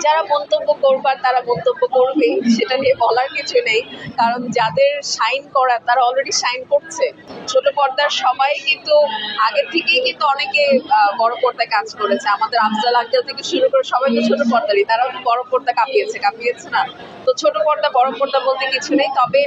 যারা মন্তব্য করবার তারা মন্তব্য করবেই, সেটা নিয়ে বলার কিছু নেই। কারণ যাদের শাইন করার তারা অলরেডি শাইন করছে। ছোট পর্দার সবাই কিন্তু আগের থেকেই কিন্তু অনেকে বড় পর্দায় কাজ করেছে। আমাদের আফজাল আঙ্কেল থেকে শুরু করে সবাই তো ছোট পর্দারই, তারাও বড় পর্দা কাঁপিয়েছে না? তো ছোট পর্দা বড় পর্দা বলতে কিছু নেই। তবে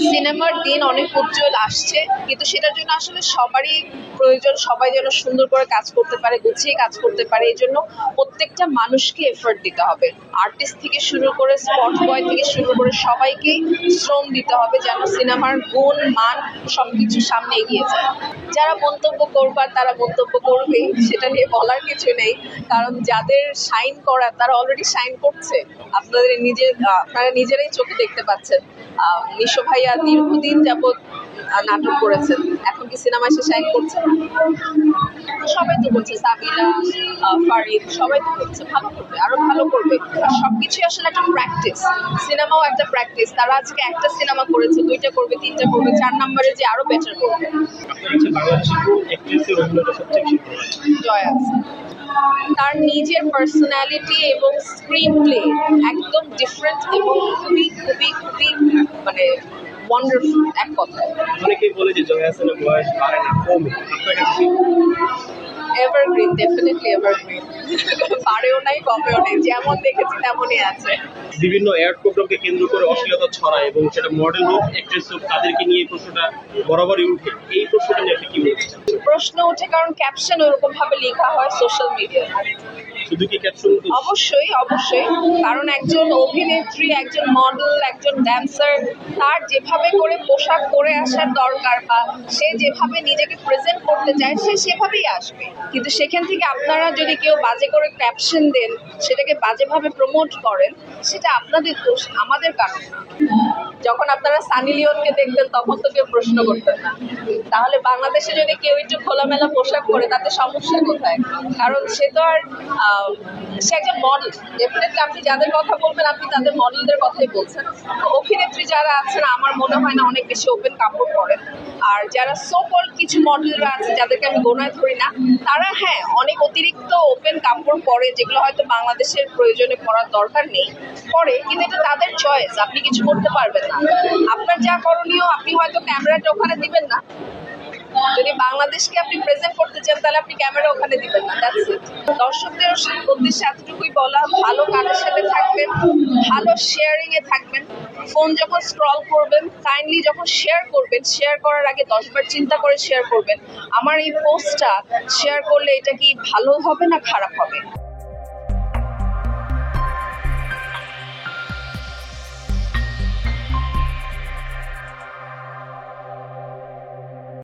সিনেমার দিন অনেক উজ্জ্বল আসছে, কিন্তু সেটার জন্য আসলে সবারই প্রয়োজন, সবাই যেন সুন্দর করে কাজ করতে পারে, গুছিয়ে কাজ করতে পারে। এই জন্য প্রত্যেকটা মানুষকে এফোর্ট দিতে হবে, আর্টিস্ট থেকে শুরু করে স্পট বয় থেকে শুরু করে সবাইকেই শ্রম দিতে হবে, যেন সিনেমার গুণ মান সবকিছু সামনে এগিয়ে যায়। যারা মন্তব্য করবার তারা মন্তব্য করবেই, সেটা নিয়ে বলার কিছু নেই। কারণ যাদের শাইন করার তারা অলরেডি শাইন করছে। আপনারা নিজেরাই চোখে দেখতে পাচ্ছেন। নিশো ভাইয়া দীর্ঘদিন যাবৎ নাটক করেছেন, এখন কি সিনেমা এসে শাইন করছে? সবাই তো করছে, সাবিনা, ফারিদ, সবাই তো করছে। ভালো করবে, আরো ভালো করবে। সবকিছু আসলে একটা প্র্যাকটিস, সিনেমাও একটা প্র্যাকটিস। তারা আজকে একটা সিনেমা করেছে, 2টা করবে, 3টা করবে, 4 নম্বরে যে আরো বেটার করবে। জয়া তার নিজের পার্সোনালিটি এবং স্ক্রিন প্লে একদম ডিফারেন্ট এবং খুবই খুবই খুবই মানে ওয়ান্ডারফুল এক কথায়। অনেকেই বলে যে জয়া হাসানের বয়স বাড়ে না, কমে। আপনার কাছে এভারগ্রিন, ডেফিনেটলি এভারগ্রিন। বাড়েও নাই কমেও নেই, যেমন দেখেছি তেমনই আছে। বিভিন্ন এয়ার প্রোগ্রামকে কেন্দ্র করে অশ্লীলতা ছড়ায় এবং সেটা মডেল হোক, অ্যাক্ট্রেস হোক, তাদেরকে নিয়ে প্রশ্নটা বরাবরই উঠে। এই প্রশ্নটা নিয়ে আপনি কি বলছেন? প্রশ্ন ওঠে কারণ ক্যাপশন ওরকম ভাবে লেখা হয় সোশ্যাল মিডিয়ায়। শুধু কি ক্যাপশন? অবশ্যই অবশ্যই, কারণ একজন অভিনেত্রী, একজন মডেল, একজন ড্যান্সার, তার যেভাবে করে পোশাক পরে আসার দরকার বা সে যেভাবে নিজেকে প্রেজেন্ট করতে চায় সে সেভাবেই আসবে। কিন্তু সেখান থেকে আপনারা যদি কেউ বাজে করে ক্যাপশন দেন, সেটাকে বাজেভাবে প্রমোট করেন, সেটা আপনাদের দোষ, আমাদের কারণ না। যখন আপনারা সানি লিওনকে দেখতেন তখন তো কেউ প্রশ্ন করতেন না। তাহলে বাংলাদেশে যদি কেউ একটু খোলামেলা পোশাক পরে তাতে সমস্যা কোথায়? কারণ সে তো আর সে একজন মডেল। ডেফিনেটলি আপনি যাদের কথা বলবেন আপনি তাদের মডেলদের কথাই বলছেন। অভিনেত্রী যারা আছেন আমার মনে হয় না অনেক বেশি ওপেন কাপড় পরেন। আর যারা সোকল কিছু মডেলরা আছে যাদেরকে আমি গোনায় ধরি না, তারা হ্যাঁ অনেক অতিরিক্ত ওপেন কাপড় পরে, যেগুলো হয়তো বাংলাদেশের প্রয়োজনে পরার দরকার নেই, পরে, কিন্তু এটা তাদের চয়েস, আপনি কিছু করতে পারবেন না। আপনার যা করণীয়, আপনি হয়তো ক্যামেরাটা ওখানে দিবেন না। যদি বাংলাদেশকে আপনি প্রেজেন্ট করতে চান তাহলে আপনি ক্যামেরা ওখানে দিবেন না। That's it. দর্শকদের উদ্দেশ্যে এতটুকুই বলা, ভালো কাজের সাথে থাকবেন, ভালো শেয়ারিং এ থাকবেন। ফোন যখন স্ক্রল করবেন কাইন্ডলি যখন শেয়ার করবেন, শেয়ার করার আগে 10 বার চিন্তা করে শেয়ার করবেন। আমার এই পোস্টটা শেয়ার করলে এটা কি ভালো হবে না খারাপ হবে।